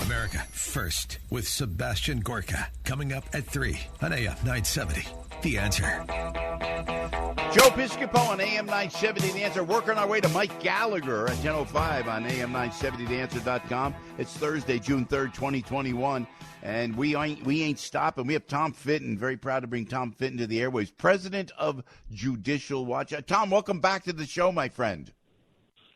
America First with Sebastian Gorka. Coming up at 3 on AM 970. The Answer. Joe Piscopo on AM 970, The Answer. Working our way to Mike Gallagher at 10:05 on AM970theanswer.com. It's Thursday, June 3rd, 2021, and we ain't stopping. We have Tom Fitton. Very proud to bring Tom Fitton to the airwaves, president of Judicial Watch. Tom, welcome back to the show, my friend.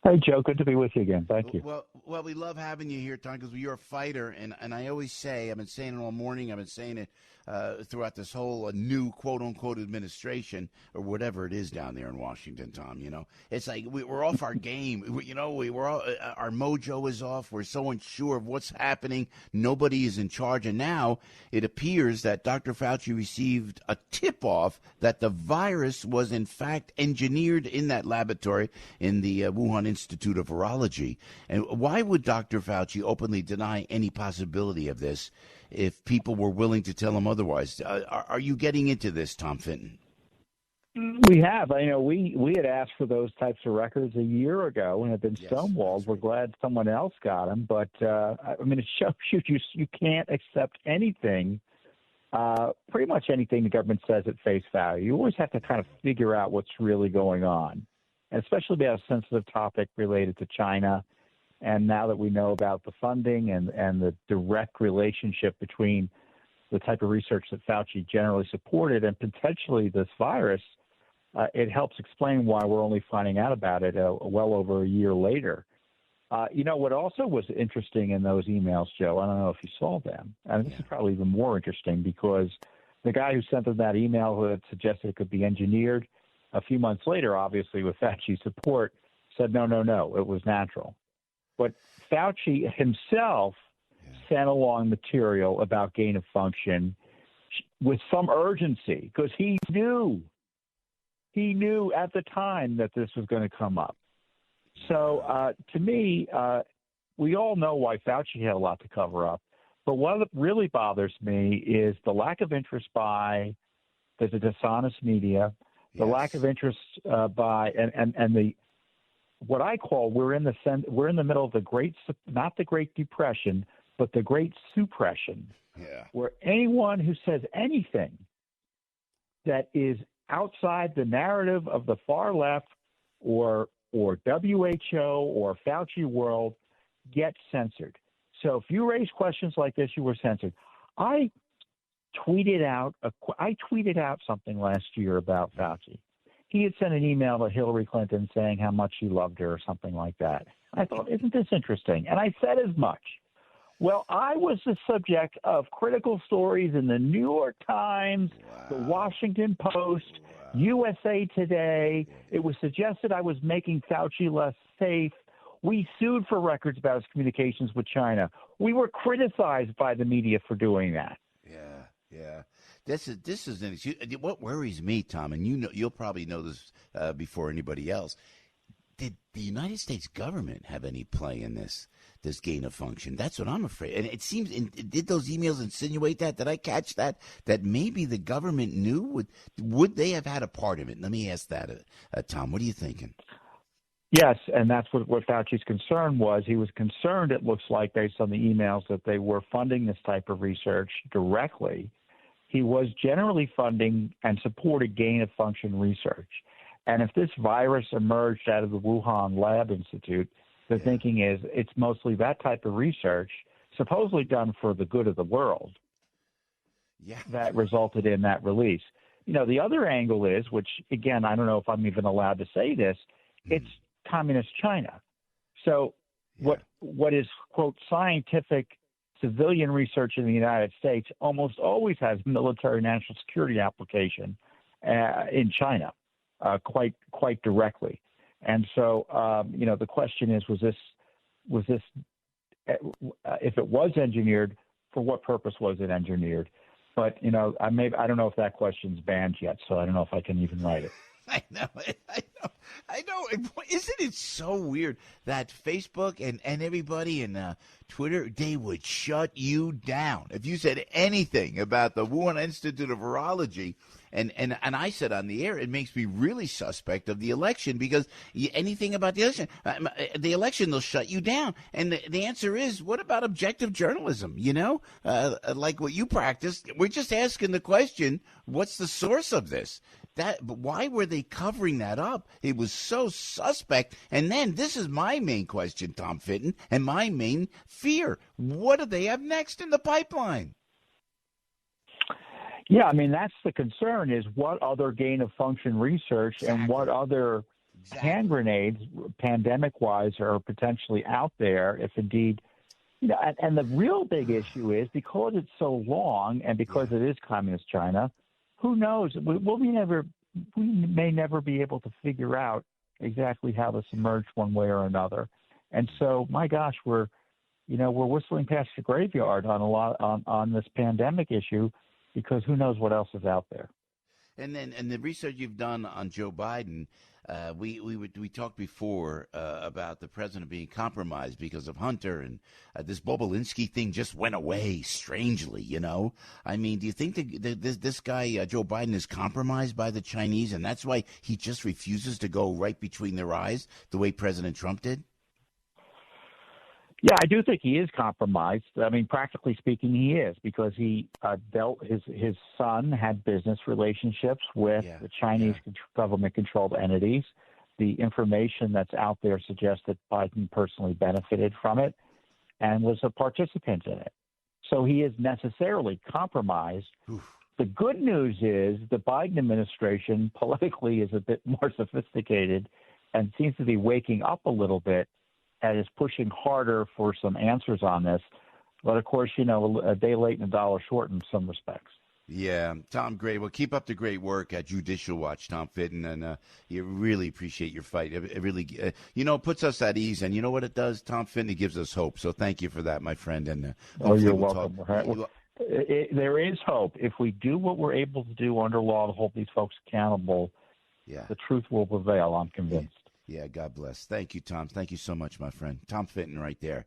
Hey, Joe. Good to be with you again. Thank you. Well, we love having you here, Tom, because you're a fighter, and I always say, I've been saying it all morning, I've been saying it throughout this whole new quote-unquote administration, or whatever it is down there in Washington, Tom, It's like we're off our game. We're all, our mojo is off. We're so unsure of what's happening. Nobody is in charge. And now it appears that Dr. Fauci received a tip-off that the virus was, in fact, engineered in that laboratory in the Wuhan Institute of Virology. And why would Dr. Fauci openly deny any possibility of this if people were willing to tell him otherwise? Are you getting into this, Tom Fitton? We have. We had asked for those types of records a year ago and have been stonewalled. We're glad someone else got them. But, it shows you can't accept anything, pretty much anything the government says at face value. You always have to kind of figure out what's really going on, and especially about a sensitive topic related to China. And now that we know about the funding and the direct relationship between the type of research that Fauci generally supported and potentially this virus, it helps explain why we're only finding out about it well over a year later. What also was interesting in those emails, Joe, I don't know if you saw them, and this is probably even more interesting because the guy who sent them that email who had suggested it could be engineered, a few months later, obviously with Fauci's support, said, no, it was natural. But Fauci himself sent along material about gain of function with some urgency because he knew at the time that this was going to come up. So to me, we all know why Fauci had a lot to cover up. But what really bothers me is the lack of interest by the dishonest media, the lack of interest by and the what I call we're in the middle of the not the Great Depression, but the Great Suppression, where anyone who says anything that is outside the narrative of the far left or WHO or Fauci world gets censored. So if you raise questions like this, you were censored. I tweeted out something last year about Fauci. He had sent an email to Hillary Clinton saying how much he loved her or something like that. I thought, isn't this interesting? And I said as much. Well, I was the subject of critical stories in the New York Times, the Washington Post, USA Today. It was suggested I was making Fauci less safe. We sued for records about his communications with China. We were criticized by the media for doing that. Yeah. This is an issue. What worries me, Tom, and you'll probably know this before anybody else. Did the United States government have any play in this gain of function? That's what I'm afraid. And it seems, did those emails insinuate that? Did I catch that maybe the government knew? Would they have had a part of it? Let me ask that, Tom. What are you thinking? Yes, and that's what Fauci's concern was. He was concerned, it looks like, based on the emails, that they were funding this type of research directly. He was generally funding and supported gain-of-function research. And if this virus emerged out of the Wuhan Lab Institute, the thinking is it's mostly that type of research, supposedly done for the good of the world, that resulted in that release. The other angle is, which, again, I don't know if I'm even allowed to say this, it's communist China. So what is, quote, scientific civilian research in the United States almost always has military national security application in China, quite directly. And so, the question is, was this if it was engineered, for what purpose was it engineered? But, I don't know if that question's banned yet, so I don't know if I can even write it. I know. I know. Isn't it so weird that Facebook and everybody in Twitter, they would shut you down if you said anything about the Wuhan Institute of Virology. And I said on the air, it makes me really suspect of the election because anything about the election, they'll shut you down. And the answer is, what about objective journalism? Like what you practice. We're just asking the question, what's the source of this? But why were they covering that up? It was so suspect. And then this is my main question, Tom Fitton, and my main fear. What do they have next in the pipeline? Yeah, I mean, that's the concern is what other gain-of-function research and what other hand grenades, pandemic-wise, are potentially out there if indeed, and the real big issue is because it's so long and because it is communist China, who knows? We may never be able to figure out exactly how this emerged one way or another. And so, my gosh, we're whistling past the graveyard on this pandemic issue, because who knows what else is out there. And the research you've done on Joe Biden, we talked before about the president being compromised because of Hunter, and this Bobulinski thing just went away strangely. I mean, do you think that this guy Joe Biden is compromised by the Chinese, and that's why he just refuses to go right between their eyes the way President Trump did? Yeah, I do think he is compromised. I mean, practically speaking, he is, because he his son had business relationships with the Chinese government-controlled entities. The information that's out there suggests that Biden personally benefited from it and was a participant in it. So he is necessarily compromised. Oof. The good news is the Biden administration politically is a bit more sophisticated and seems to be waking up a little bit and is pushing harder for some answers on this. But, of course, a day late and a dollar short in some respects. Yeah, Tom, great. Well, keep up the great work at Judicial Watch, Tom Fitton, and you really appreciate your fight. It really, puts us at ease. And you know what it does, Tom Fitton? It gives us hope. So thank you for that, my friend. And you're welcome. There is hope. If we do what we're able to do under law to hold these folks accountable, the truth will prevail, I'm convinced. Yeah, God bless. Thank you, Tom. Thank you so much, my friend. Tom Fitton right there.